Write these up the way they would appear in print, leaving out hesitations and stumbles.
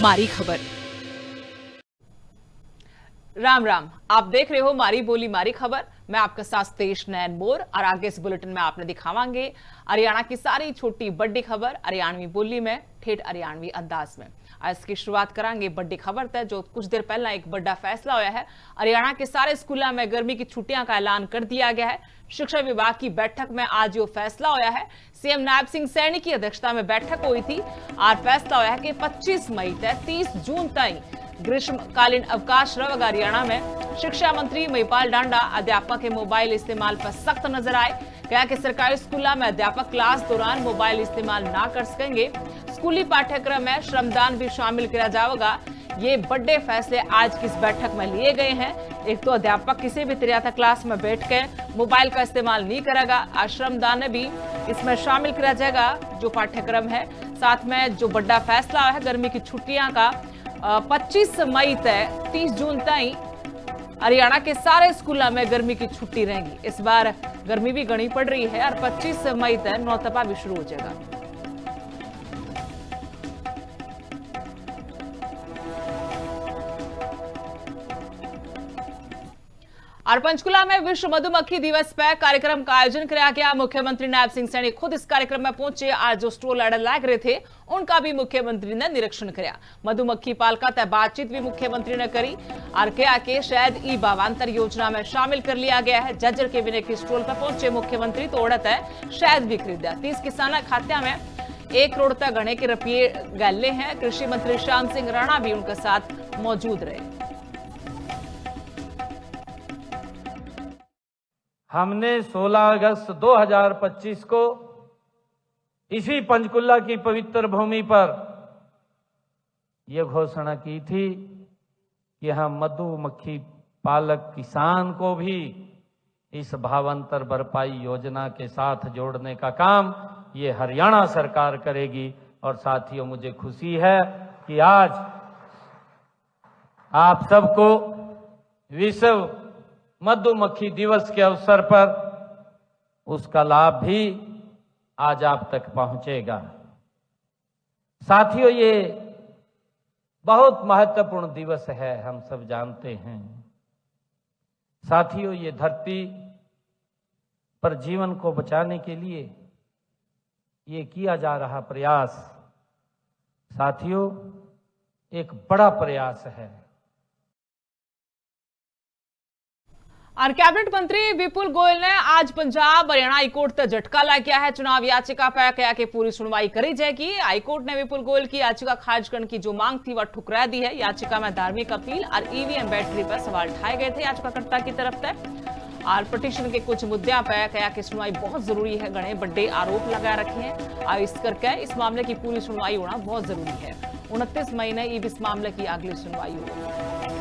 मारी खबर। राम राम, आप देख रहे हो मारी बोली मारी खबर। मैं आपका साथ तेज नैन मोर और आगे इस बुलेटिन में आपने दिखावांगे हरियाणा की सारी छोटी बड़ी खबर हरियाणवी बोली में, ठेठ हरियाणवी अंदाज में। आज की शुरुआत करांगे बड़ी खबर तक, जो कुछ देर पहला एक बड़ा फैसला होया है। हरियाणा के सारे स्कूलों में गर्मी की छुट्टियां का ऐलान कर दिया गया है। शिक्षा विभाग की बैठक में आज जो फैसला होया है, सीएम नायब सिंह सैनी की अध्यक्षता में बैठक हुई थी और फैसला होया है कि 25 मई से 30 जून तक ग्रीष्मकालीन अवकाश रहेगा। हरियाणा में शिक्षा मंत्री महिपाल डांडा अध्यापक के मोबाइल इस्तेमाल पर सख्त नजर आए। कहा कि सरकारी स्कूलों में अध्यापक क्लास दौरान मोबाइल इस्तेमाल ना कर सकेंगे। स्कूली पाठ्यक्रम में श्रमदान भी शामिल किया जाएगा। ये बड़े फैसले आज की इस बैठक में लिए गए हैं। एक तो अध्यापक किसी भी तरह क्लास में बैठ के मोबाइल का इस्तेमाल नहीं करेगा। श्रमदान भी इसमें शामिल किया जाएगा जो पाठ्यक्रम है। साथ में जो बड़ा फैसला है गर्मी की छुट्टियां का 25 मई से 30 जून तक हरियाणा के सारे स्कूलों में गर्मी की छुट्टी रहेगी। इस बार गर्मी भी घनी पड़ रही है और 25 मई तक नौतपा भी शुरू हो जाएगा। और पंचकुला में विश्व मधुमक्खी दिवस पर कार्यक्रम का आयोजन किया गया। मुख्यमंत्री नायब सिंह सैनी खुद इस कार्यक्रम में पहुंचे। आज जो स्टॉल लग रहे थे उनका भी मुख्यमंत्री ने निरीक्षण किया। मधुमक्खी पालका तक बातचीत भी मुख्यमंत्री ने करी और कहा कि शहद ई भावांतर योजना में शामिल कर लिया गया है। जज्जर के विनय की स्टॉल पर पहुंचे मुख्यमंत्री तो उड़त है शहद भी खरीदा। 30 किसाना खात्या में 1 करोड़ तक गणे के रुपये गले हैं। कृषि मंत्री श्याम सिंह राणा भी उनके साथ मौजूद रहे। हमने 16 अगस्त 2025 को इसी पंचकुला की पवित्र भूमि पर यह घोषणा की थी कि हम मधुमक्खी पालक किसान को भी इस भावांतर भरपाई योजना के साथ जोड़ने का काम ये हरियाणा सरकार करेगी। और साथियों, मुझे खुशी है कि आज आप सबको विश्व मधुमक्खी दिवस के अवसर पर उसका लाभ भी आज आप तक पहुंचेगा। साथियों, ये बहुत महत्वपूर्ण दिवस है, हम सब जानते हैं। साथियों, ये धरती पर जीवन को बचाने के लिए ये किया जा रहा प्रयास, साथियों, एक बड़ा प्रयास है। और कैबिनेट मंत्री विपुल गोयल ने आज पंजाब हरियाणा हाईकोर्ट तक झटका ला किया है। चुनाव याचिका पर कहा कि पूरी सुनवाई करी जाएगी। हाईकोर्ट ने विपुल गोयल की याचिका खारिज करने की जो मांग थी वह ठुकरा दी है। याचिका में धार्मिक अपील और ईवीएम बैटरी पर सवाल उठाए गए थे याचिकाकर्ता की तरफ से। और पिटीशन के कुछ मुद्दों पर कहा कि सुनवाई बहुत जरूरी है। गणे बड़े आरोप लगा रखे हैं और इस करके इस मामले की पूरी सुनवाई होना बहुत जरूरी है। 29 मई ने इस मामले की अगली सुनवाई होगी।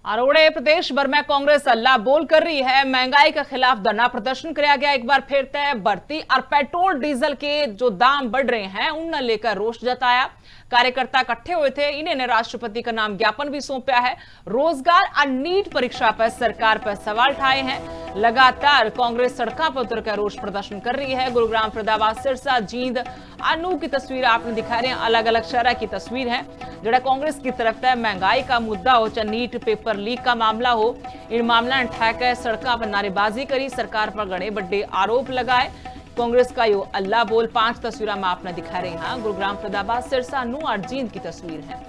अरोड़े प्रदेश भर में कांग्रेस अल्लाह बोल कर रही है। महंगाई के खिलाफ धरना प्रदर्शन किया गया। एक बार फिर तय बढ़ती और पेट्रोल डीजल के जो दाम बढ़ रहे हैं उन्हें लेकर रोष जताया। कार्यकर्ता इकट्ठे हुए थे। इन्हें ने राष्ट्रपति का नाम ज्ञापन भी सौंपा है। रोजगार और नीट परीक्षा पर सरकार पर सवाल उठाए हैं। लगातार कांग्रेस सड़कों पर उतरकर रोष प्रदर्शन कर रही है। गुरुग्राम, फरीदाबाद, सिरसा, जींद, अनू की तस्वीर आपने दिखा रहे हैं। अलग अलग शहर की तस्वीर है। जरा कांग्रेस की तरफ से महंगाई का मुद्दा हो चाहे नीट पेपर लीक का मामला हो, इन मामला उठाकर सड़कों पर नारेबाजी करी, सरकार पर गणे बड़े आरोप लगाए। कांग्रेस का यो अल्लाह बोल 5 तस्वीरें में आपने दिखा रहे हैं। गुरुग्राम, फरीदाबाद, सिरसा, नू और जींद की तस्वीर है।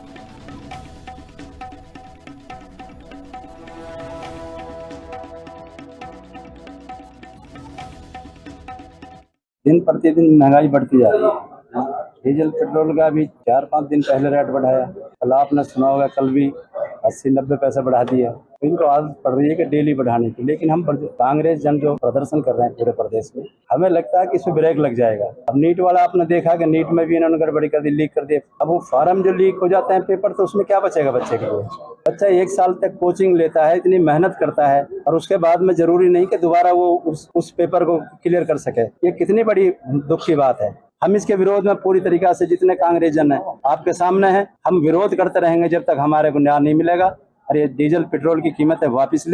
दिन प्रतिदिन महंगाई बढ़ती जा रही है। डीजल पेट्रोल का भी 4-5 दिन पहले रेट बढ़ाया। कल आपने सुना होगा, कल भी 80-90 पैसे बढ़ा दिया। इनको आदत पड़ रही है कि डेली बढ़ाने की, लेकिन हम कांग्रेस जन जो प्रदर्शन कर रहे हैं पूरे प्रदेश में, हमें लगता है कि इसमें ब्रेक लग जाएगा। अब नीट वाला आपने देखा कि नीट में भी इन्होंने गड़बड़ी कर दी, लीक कर दिया। अब वो फार्म जो लीक हो जाते हैं पेपर, तो उसमें क्या बचेगा बच्चे के लिए? बच्चा 1 साल तक कोचिंग लेता है, इतनी मेहनत करता है और उसके बाद में जरूरी नहीं कि दोबारा वो उस पेपर को क्लियर कर सके। ये कितनी बड़ी दुख की बात है। हम इसके विरोध में पूरी तरीका से जितने कांग्रेस जन है आपके सामने हैं, हम विरोध करते रहेंगे जब तक हमारे को न्याय नहीं मिलेगा। और ये डीजल पेट्रोल की कीमतें वापस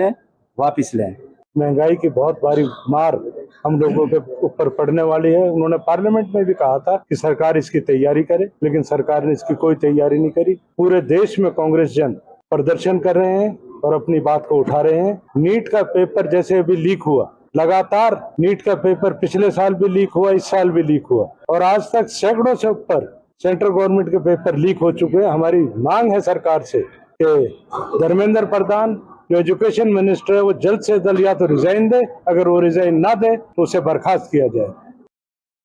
लें। महंगाई की बहुत भारी मार हम लोगों के ऊपर पड़ने वाली है। उन्होंने पार्लियामेंट में भी कहा था कि सरकार इसकी तैयारी करे, लेकिन सरकार ने इसकी कोई तैयारी नहीं करी। पूरे देश में कांग्रेस जन प्रदर्शन कर रहे हैं और अपनी बात को उठा रहे हैं। नीट का पेपर जैसे अभी लीक हुआ, लगातार नीट का पेपर पिछले साल भी लीक हुआ, इस साल भी लीक हुआ और आज तक सैकड़ों से ऊपर सेंट्रल गवर्नमेंट के पेपर लीक हो चुके हैं। हमारी मांग है सरकार से कि धर्मेंद्र प्रधान जो एजुकेशन मिनिस्टर है वो जल्द से जल्द या तो रिजाइन दे, अगर वो रिजाइन ना दे तो उसे बर्खास्त किया जाए।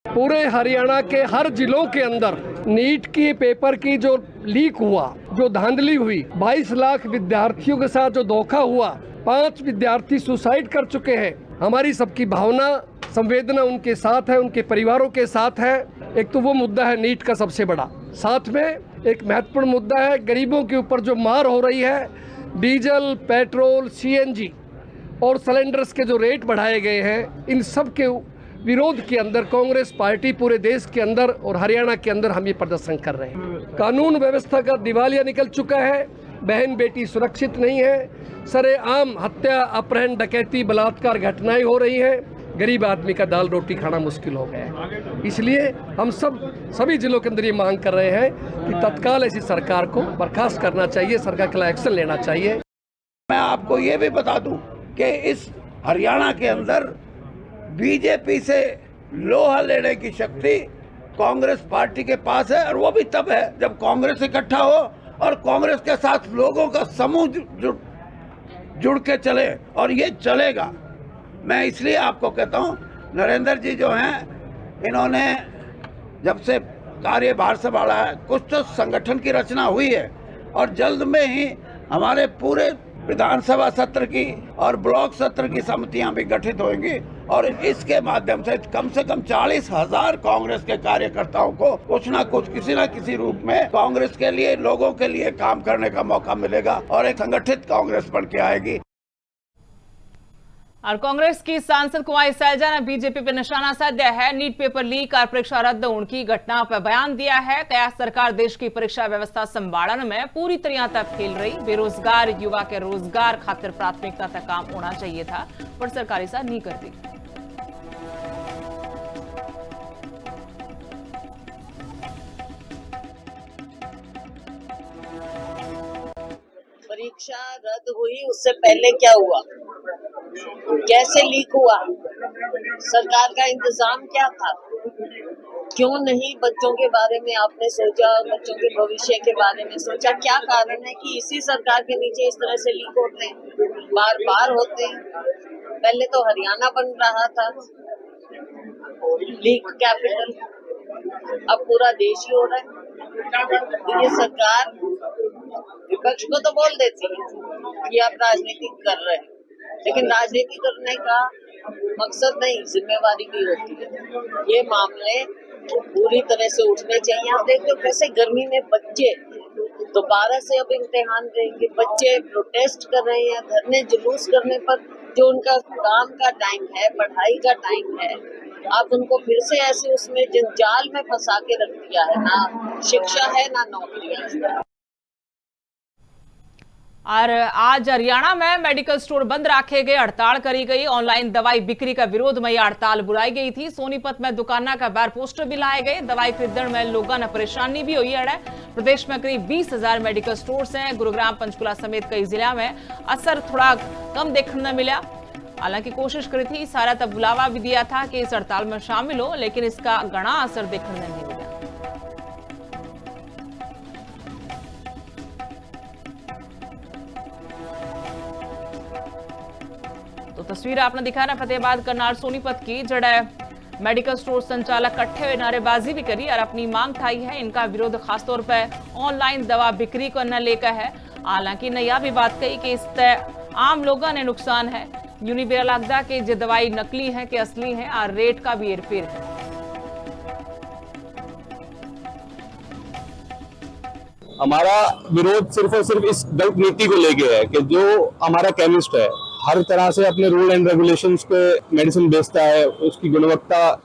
पूरे हरियाणा के हर जिलों के अंदर नीट की पेपर की जो लीक हुआ, जो धांधली हुई, 22 लाख विद्यार्थियों के साथ जो धोखा हुआ, 5 विद्यार्थी सुसाइड कर चुके हैं। हमारी सबकी भावना, संवेदना उनके साथ है, उनके परिवारों के साथ है। एक तो वो मुद्दा है नीट का सबसे बड़ा, साथ में एक महत्वपूर्ण मुद्दा है गरीबों के ऊपर जो मार हो रही है, डीजल, पेट्रोल, सीएनजी और सिलेंडर्स के जो रेट बढ़ाए गए हैं, इन सब के विरोध के अंदर कांग्रेस पार्टी पूरे देश के अंदर और हरियाणा के अंदर हम ये प्रदर्शन कर रहे हैं। कानून व्यवस्था का दिवालिया निकल चुका है, बहन बेटी सुरक्षित नहीं है, सरेआम हत्या, अपहरण, डकैती, बलात्कार घटनाएं हो रही हैं, गरीब आदमी का दाल रोटी खाना मुश्किल हो गया है। इसलिए हम सभी जिलों के अंदर ये मांग कर रहे हैं कि तत्काल ऐसी सरकार को बर्खास्त करना चाहिए, सरकार के खिलाफ एक्शन लेना चाहिए। मैं आपको ये भी बता दूं कि इस हरियाणा के अंदर बीजेपी से लोहा लेने की शक्ति कांग्रेस पार्टी के पास है, और वो भी तब है जब कांग्रेस इकट्ठा हो और कांग्रेस के साथ लोगों का समूह जुड़ के चले, और ये चलेगा। मैं इसलिए आपको कहता हूँ, नरेंद्र जी जो हैं, इन्होंने जब से कार्यभार संभाला है कुछ तो संगठन की रचना हुई है, और जल्द में ही हमारे पूरे विधानसभा सत्र की और ब्लॉक सत्र की समितियां भी गठित होंगी, और इसके माध्यम से कम 40,000 कांग्रेस के कार्यकर्ताओं को कुछ ना कुछ किसी न किसी रूप में कांग्रेस के लिए, लोगों के लिए काम करने का मौका मिलेगा और एक संगठित कांग्रेस बन के आएगी। और कांग्रेस की सांसद कुमारी सैलजा ने बीजेपी पर निशाना साधा है। नीट पेपर लीक और परीक्षा रद्द होने की घटना पर बयान दिया है। क्या सरकार देश की परीक्षा व्यवस्था संभालने में पूरी तरह तक फेल रही? बेरोजगार युवा के रोजगार खातिर प्राथमिकता तक काम होना चाहिए था, पर सरकार ऐसा नहीं करती। परीक्षा रद्द हुई, उससे पहले क्या हुआ, कैसे लीक हुआ, सरकार का इंतजाम क्या था, क्यों नहीं बच्चों के बारे में आपने सोचा, बच्चों के भविष्य के बारे में सोचा? क्या कारण है कि इसी सरकार के नीचे इस तरह से लीक होते हैं, बार बार होते हैं? पहले तो हरियाणा बन रहा था लीक कैपिटल, अब पूरा देश ही हो रहा है। ये सरकार विपक्ष को तो बोल देती है कि आप राजनीति कर रहे हैं, लेकिन राजनीति करने का मकसद नहीं, जिम्मेवारी भी होती है। ये मामले पूरी तरह से उठने चाहिए। आप देखते हो कैसे गर्मी में बच्चे दोबारा से अब इम्तिहान देंगे, बच्चे प्रोटेस्ट कर रहे हैं, धरने जुलूस करने पर जो उनका काम का टाइम है, पढ़ाई का टाइम है, आप उनको फिर से ऐसे उसमें जंजाल में फंसा के रख दिया है। ना शिक्षा है ना नौकरियां। और आज हरियाणा में मेडिकल स्टोर बंद रखे गए, हड़ताल करी गई। ऑनलाइन दवाई बिक्री का विरोध में यह हड़ताल बुलाई गई थी। सोनीपत में दुकाना का बैर पोस्टर भी लाए गए। दवाई खरीदने में लोगों ने परेशानी भी हुई है। प्रदेश में करीब 20,000 मेडिकल स्टोर्स हैं। गुरुग्राम, पंचकुला समेत कई जिला में असर थोड़ा कम देखने को मिला। हालांकि कोशिश करी थी, सारा तब बुलावा भी दिया था कि इस हड़ताल में शामिल हो, लेकिन इसका घना असर देखने नहीं मिला। तो तस्वीर आपने दिखा ना फतेहाबाद, करनाल, सोनीपत की, जड़े मेडिकल स्टोर संचालक इकट्ठे हुए नारेबाजी भी करी और अपनी मांग उठाई है। इनका विरोध खासतौर पर ऑनलाइन दवा बिक्री को न लेकर है। हालांकि ने यह भी बात कही कि इससे आम लोगों ने नुकसान है। यूनी बेरा लगता कि जो दवाई नकली है कि असली है, और रेट का भी हेरफेर है। हमारा विरोध सिर्फ और सिर्फ इस गलत नीति को लेके है कि जो हमारा केमिस्ट है, हर तरह से अपने रूल एंड रेगुलेशंस पे मेडिसिन बेचता है, उसकी गुणवत्ता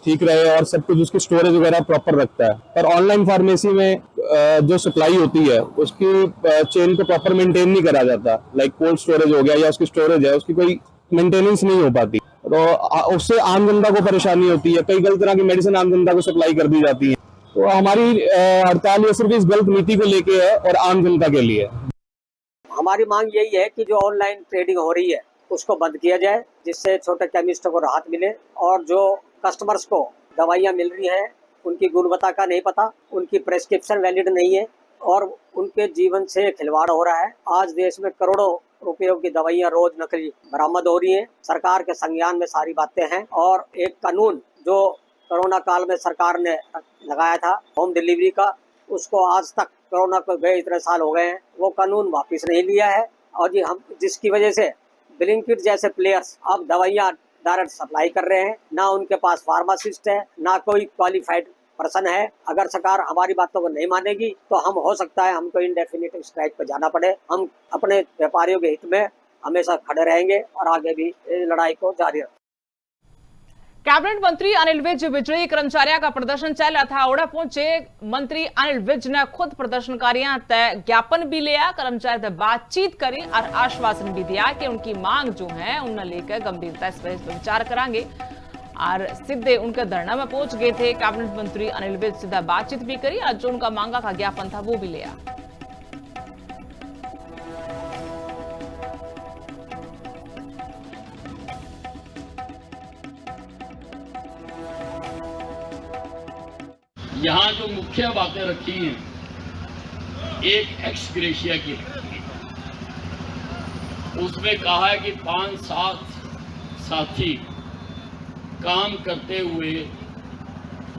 ठीक रहे और सब कुछ उसकी स्टोरेज वगैरह प्रॉपर रखता है। पर ऑनलाइन फार्मेसी में जो सप्लाई होती है उसकी चेन को प्रॉपर मेंटेन नहीं करा जाता। लाइक कोल्ड स्टोरेज हो गया या उसकी स्टोरेज है, उसकी कोई मेंटेनेंस नहीं हो पाती, तो उससे आम जनता को परेशानी होती है। कई गलत तरह की मेडिसिन आम जनता को सप्लाई कर दी जाती है। तो हमारी हड़ताल ये सिर्फ इस गलत नीति को लेके है और आम जनता के लिए। हमारी मांग यही है कि जो ऑनलाइन ट्रेडिंग हो रही है उसको बंद किया जाए, जिससे छोटे केमिस्टों को राहत मिले, और जो कस्टमर्स को दवाइयाँ मिल रही हैं उनकी गुणवत्ता का नहीं पता, उनकी प्रेस्क्रिप्शन वैलिड नहीं है और उनके जीवन से खिलवाड़ हो रहा है। आज देश में करोड़ों रुपयों की दवाइयाँ रोज नकली बरामद हो रही हैं। सरकार के संज्ञान में सारी बातें हैं और एक कानून जो कोरोना काल में सरकार ने लगाया था होम डिलीवरी का, उसको आज तक कोरोना को गए इतने साल हो गए हैं, वो कानून वापस नहीं लिया है। और जी हम जिसकी वजह से ब्लिंकिट जैसे प्लेयर्स अब दवाइयाँ डायरेक्ट सप्लाई कर रहे हैं, ना उनके पास फार्मासिस्ट है, ना कोई क्वालिफाइड पर्सन है। अगर सरकार हमारी बातों को नहीं मानेगी तो हम हो सकता है हमको इंडेफिनिट स्ट्राइक पर जाना पड़े। हम अपने व्यापारियों के हित में हमेशा खड़े रहेंगे और आगे भी इस लड़ाई को जारी रखेंगे। कैबिनेट मंत्री अनिल विज बिजली कर्मचारियों का प्रदर्शन चल रहा था। ओढ़ा पहुंचे मंत्री अनिल विज ने खुद प्रदर्शनकारियों तय ज्ञापन भी लिया, कर्मचारी से बातचीत करी और आश्वासन भी दिया कि उनकी मांग जो है उन्हें लेकर गंभीरता से विचार करांगे। और सीधे उनके धरना में पहुंच गए थे कैबिनेट मंत्री अनिल विज, सीधा बातचीत भी करी और जो उनका मांगा का ज्ञापन था वो भी लिया। यहाँ जो मुख्य बातें रखी हैं, एक एक्स ग्रेशिया की उसमें कहा है कि 5-7 साथी काम करते हुए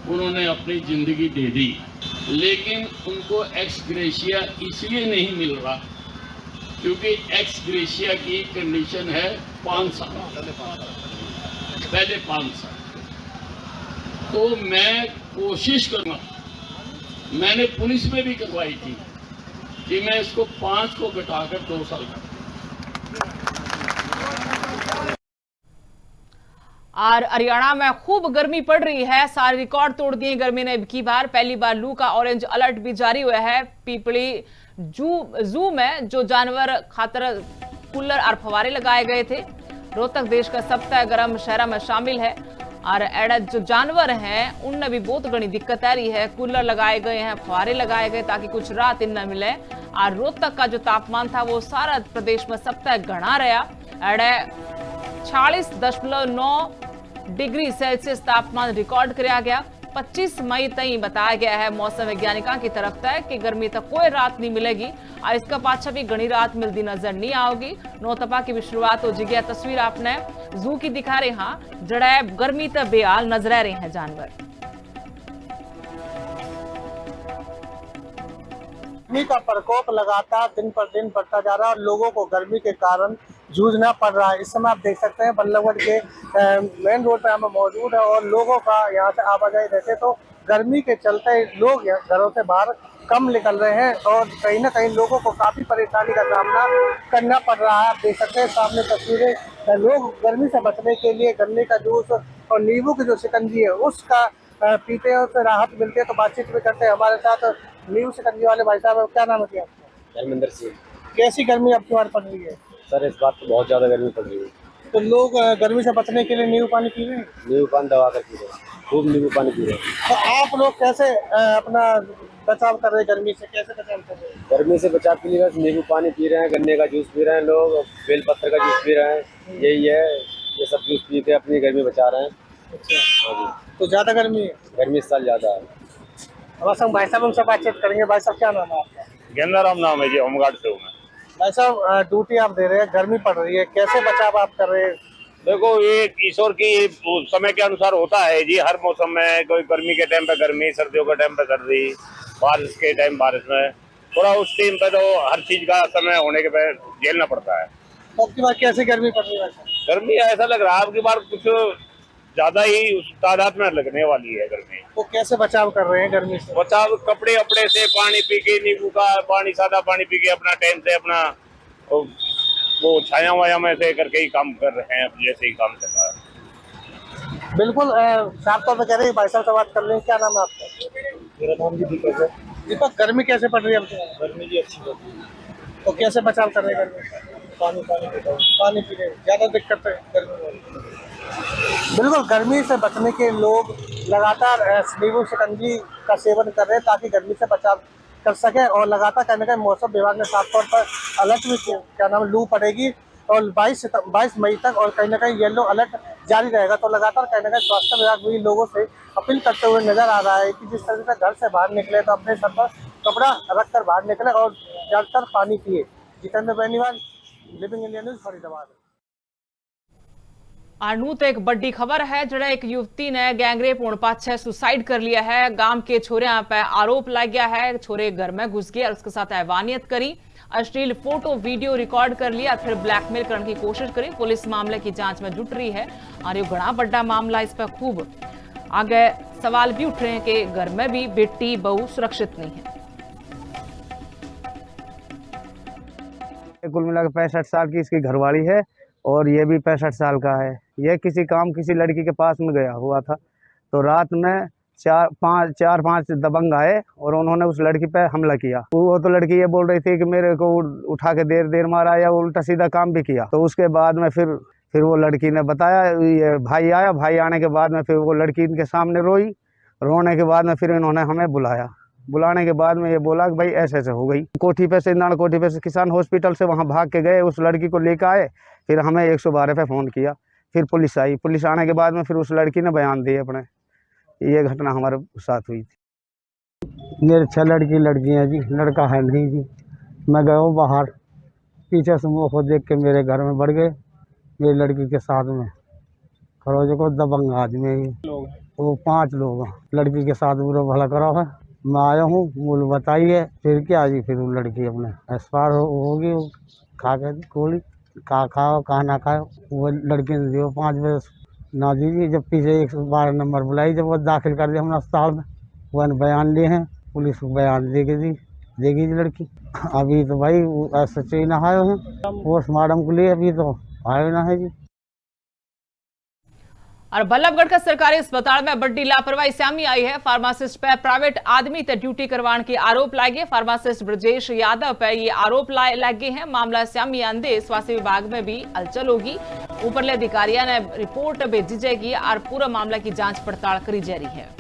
उन्होंने अपनी जिंदगी दे दी, लेकिन उनको एक्स ग्रेशिया इसलिए नहीं मिल रहा क्योंकि एक्स ग्रेशिया की कंडीशन है 5 साल, पहले 5 साल। तो मैं कोशिश करूंगा, मैंने पुलिस में भी करवाई थी कि मैं इसको 5 को घटाकर 2 साल कर। और हरियाणा में खूब गर्मी पड़ रही है, सारे रिकॉर्ड तोड़ दिए गर्मी ने। की बार पहली बार लू का ऑरेंज अलर्ट भी जारी हुआ है। पीपली जू में जो जानवर खातर कूलर और फवारे लगाए गए थे। रोहतक देश का सबसे गर्म शहरों में शामिल है और एड़ा जो जानवर हैं उनमें भी बहुत घनी दिक्कत आ रही है। कूलर लगाए गए हैं, फवारे लगाए गए ताकि कुछ राहत इन्हें मिले। और रोहतक का जो तापमान था वो सारा प्रदेश में सबसे घना रहा। एड़ा 46.9 डिग्री सेल्सियस तापमान रिकॉर्ड किया गया। 25 मई तक बताया गया है मौसम वैज्ञानिकों की तरफ से कि गर्मी तक कोई राहत नहीं मिलेगी और इसका पाछा भी घनी राहत मिलती नजर नहीं आओगी। नौतपा की भी शुरुआत हो जाएगी। तस्वीर आपने जू की दिखा रहे हैं, जड़ा गर्मी तक बेहाल नजर आ रहे हैं जानवर। गर्मी का प्रकोप लगातार दिन पर दिन बढ़ता जा रहा है और लोगों को गर्मी के कारण जूझना पड़ रहा है। इस समय आप देख सकते हैं बल्लभगढ़ के मेन रोड पर हम मौजूद है और लोगों का यहाँ से आवाजाही रहते तो गर्मी के चलते लोग घरों से बाहर कम निकल रहे हैं और कहीं ना कहीं लोगों को काफी परेशानी का सामना करना पड़ रहा है। आप देख सकते हैं सामने तस्वीरें, लोग गर्मी से बचने के लिए गन्ने का जूस और नींबू की जो शिकंजी है उसका पीते हैं, उससे राहत मिलती है। तो बातचीत भी करते हैं हमारे साथ नींबू शिकंजी वाले भाई साहब। क्या नाम है आपका? धर्मेंद्र सिंह। कैसी गर्मी आपकी बार पड़ रही है? सर इस बात तो बहुत ज्यादा गर्मी पड़ रही है। तो लोग गर्मी से बचने के लिए नींबू पानी पी रहे हैं? नींबू पानी दबा कर पी रहे हैं, खूब नींबू पानी पी रहे हैं। तो आप लोग कैसे अपना बचाव कर रहे हैं गर्मी से? कैसे बचाव कर रहे हैं? गर्मी से बचाव के लिए बस नींबू पानी पी रहे हैं, गन्ने का जूस पी रहे हैं, लोग बेलपत्र का जूस पी रहे हैं। यही है, ये सब जूस पी के अपनी गर्मी बचा रहे हैं। अच्छा, तो ज्यादा गर्मी है? गर्मी इस साल ज्यादा है। अब भाई साहब उनसे बातचीत करेंगे। भाई साहब क्या नाम है आपका? गेंदाराम नाम है जी, होमगार्ड से हूँ मैं। भाई साहब ड्यूटी आप दे रहे हैं, गर्मी पड़ रही है, कैसे बचाव आप कर रहे हैं? देखो ये ईश्वर की समय के अनुसार होता है जी। हर मौसम में कोई गर्मी के टाइम पे गर्मी, सर्दियों के टाइम पे सर्दी, बारिश के टाइम बारिश में, थोड़ा उस टाइम पे तो हर चीज का समय होने के बाद झेलना पड़ता है। आपकी बार कैसे गर्मी पड़ रही है? गर्मी ऐसा लग रहा है आपकी बार कुछ ज्यादा ही उस तादाद में लगने वाली है गर्मी। तो कैसे बचाव कर रहे हैं गर्मी से? बचाव कपड़े अपने से, पानी पी के, नींबू का पानी, सादा पानी पी के अपना टाइम से अपना वो छाया वाया में से करके ही काम कर रहे हैं, जैसे ही काम चल रहा है। बिल्कुल साफ तौर पर कह रहे हैं। भाई साहब से बात कर लें, क्या नाम है आपका? मेरा नाम भी दीपक है। दीपक, गर्मी कैसे पड़ रही है आपके? गर्मी जी अच्छी होती है। तो कैसे बचाव कर रहे हैं गर्मी? पानी पीता हूँ। पानी पी रहे, ज़्यादा दिक्कत है गर्मी में। बिल्कुल, गर्मी से बचने के लोग लगातार नींबू शिकंजी का सेवन कर रहे हैं ताकि गर्मी से बचाव कर सके। और लगातार कहीं ना कहीं मौसम विभाग ने साफ तौर पर अलर्ट भी किया, क्या नाम, लू पड़ेगी और 22 मई तक और कहीं ना कहीं येलो अलर्ट जारी रहेगा। तो लगातार कहीं ना कहीं स्वास्थ्य विभाग भी लोगों से अपील करते हुए नजर आ रहा है कि जिस तरह से घर से बाहर निकले तो अपने सर पर कपड़ा रख कर बाहर निकले और ज़्यादातर पानी पिए। Jitendra Beniwal, living India news, Faridabad. आनू तो एक बड़ी खबर है, जड़ा एक युवती ने गैंगरेप होने पाछे सुसाइड कर लिया है। गांव के छोरिया पे आरोप लग गया है, छोरे घर में घुस गए और उसके साथ हैवानियत करी, अश्लील फोटो वीडियो रिकॉर्ड कर लिया, फिर ब्लैकमेल करने की कोशिश करी। पुलिस मामले की जांच में जुट रही है और ये बड़ा बड़ा मामला, इस पर खूब आगे सवाल भी उठ रहे हैं कि घर में भी बेटी बहू सुरक्षित नहीं है। कुल मिलाकर 65 साल की इसकी घरवाली है और ये भी 65 साल का है। ये किसी लड़की के पास में गया हुआ था, तो रात में चार पांच दबंग आए और उन्होंने उस लड़की पे हमला किया। वो तो लड़की ये बोल रही थी कि मेरे को उठा के देर मारा या उल्टा सीधा काम भी किया। तो उसके बाद में फिर वो लड़की ने बताया, ये भाई आया, भाई आने के बाद में फिर वो लड़की इनके सामने रोई। रोने के बाद में फिर इन्होंने हमें बुलाया। बुलाने के बाद में ये बोला कि भाई ऐसे ऐसे हो गई। कोठी पे से इंदाना कोठी पे से किसान हॉस्पिटल से वहाँ भाग के गए, उस लड़की को लेकर आए, फिर हमें 112 पे फ़ोन किया, फिर पुलिस आई। पुलिस आने के बाद में फिर उस लड़की ने बयान दिए अपने। ये घटना हमारे साथ हुई थी। मेरे 6 लड़कियाँ जी, लड़का है नहीं जी। मैं गया हूँ बाहर, पीछे से मुँह को देख के मेरे घर में बढ़ गए, मेरी लड़की के साथ में खरोजे को दबंग आदमी है, वो 5 लोग लड़की के साथ बुरा भला करा है। मैं आया हूँ, मूल बताइए, फिर क्या जी, फिर वो लड़की अपने एक्सपायर होगी, खा के गोली खाओ कहा ना खाओ। वो लड़की ने दियो 5 बजे ना दीजिए। जब पीछे 112 नंबर बुलाई, जब वो दाखिल कर दिया हमने अस्पताल में, वो बयान लिए हैं, पुलिस को बयान देगी लड़की। अभी तो भाई ऐसा चाहिए ना आए हैं पोस्टमार्टम के लिए, अभी तो आए ना है जी। और बल्लभगढ़ का सरकारी अस्पताल में बड़ी लापरवाही सामने आई है। फार्मासिस्ट पर प्राइवेट आदमी ते ड्यूटी करवाने के आरोप लागे। फार्मासिस्ट ब्रजेश यादव पर ये आरोप लगे हैं। मामला सामने आंदे स्वास्थ्य विभाग में भी हलचल होगी। ऊपरले अधिकारियों ने रिपोर्ट भेजी जाएगी और पूरा मामला की जांच पड़ताल करी जा रही है।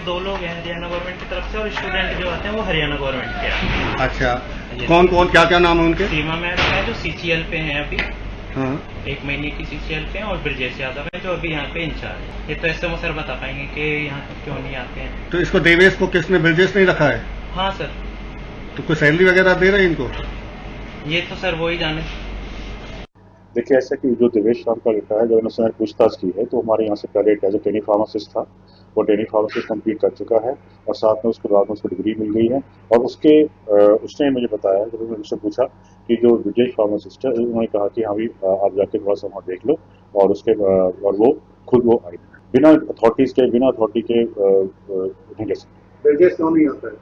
दो लोग हैं हरियाणा गवर्नमेंट की तरफ से और स्टूडेंट जो आते हैं वो हरियाणा गवर्नमेंट के हैं। अच्छा, कौन कौन क्या क्या नाम है उनके? सीमा मैडम है जो CCL पे हैं अभी, हाँ, 1 महीने की CCL पे हैं, और ब्रजेश यादव है जो अभी यहाँ पे इंचार्ज है। ये तो ऐसे सर बता पाएंगे कि यहाँ तक क्यों नहीं आते हैं। तो इसको देवेश को किसने, ब्रजेश नहीं रखा है? हाँ सर। तो कोई सैलरी वगैरह दे रहे हैं इनको? ये तो सर वो ही जाने। देखिए, ऐसा कि जो देवेश राम का लड़का है, जब उसने पूछताछ की है तो हमारे यहाँ से पहले एज ए ट्रेनिंग फार्मासिस्ट था, वो ट्रेनिंग फार्मासिस्ट कंप्लीट कर चुका है और साथ में उसके बाद में उसको डिग्री मिल गई है। और उसने मुझे बताया, जब मैंने उससे पूछा कि जो ब्रजेश फार्मासिस्ट है, उन्होंने कहा कि हाँ भी आप जाके थोड़ा सा वहाँ देख लो, और और वो खुद वो आई बिना अथॉरिटी के नहीं ले सकते। ब्रजेश क्यों नहीं आता है?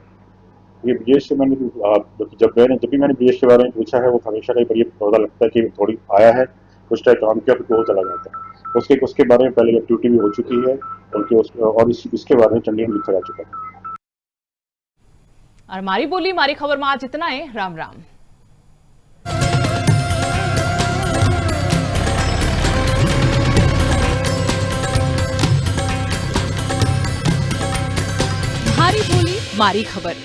ये ब्रजेश से जब भी मैंने ब्रजेश के बारे में पूछा है, वो हमेशा कहीं पर ये पता लगता है कि थोड़ी आया है, कुछ टाइम काम किया, फिर वो चला जाता है। उसके बारे में पहले एक्टिविटी भी हो चुकी है और इसके बारे में चंडीगढ़ में लिखा जा चुका है। और हमारी बोली हमारी खबर में आज इतना है। राम राम। हमारी बोली हमारी खबर।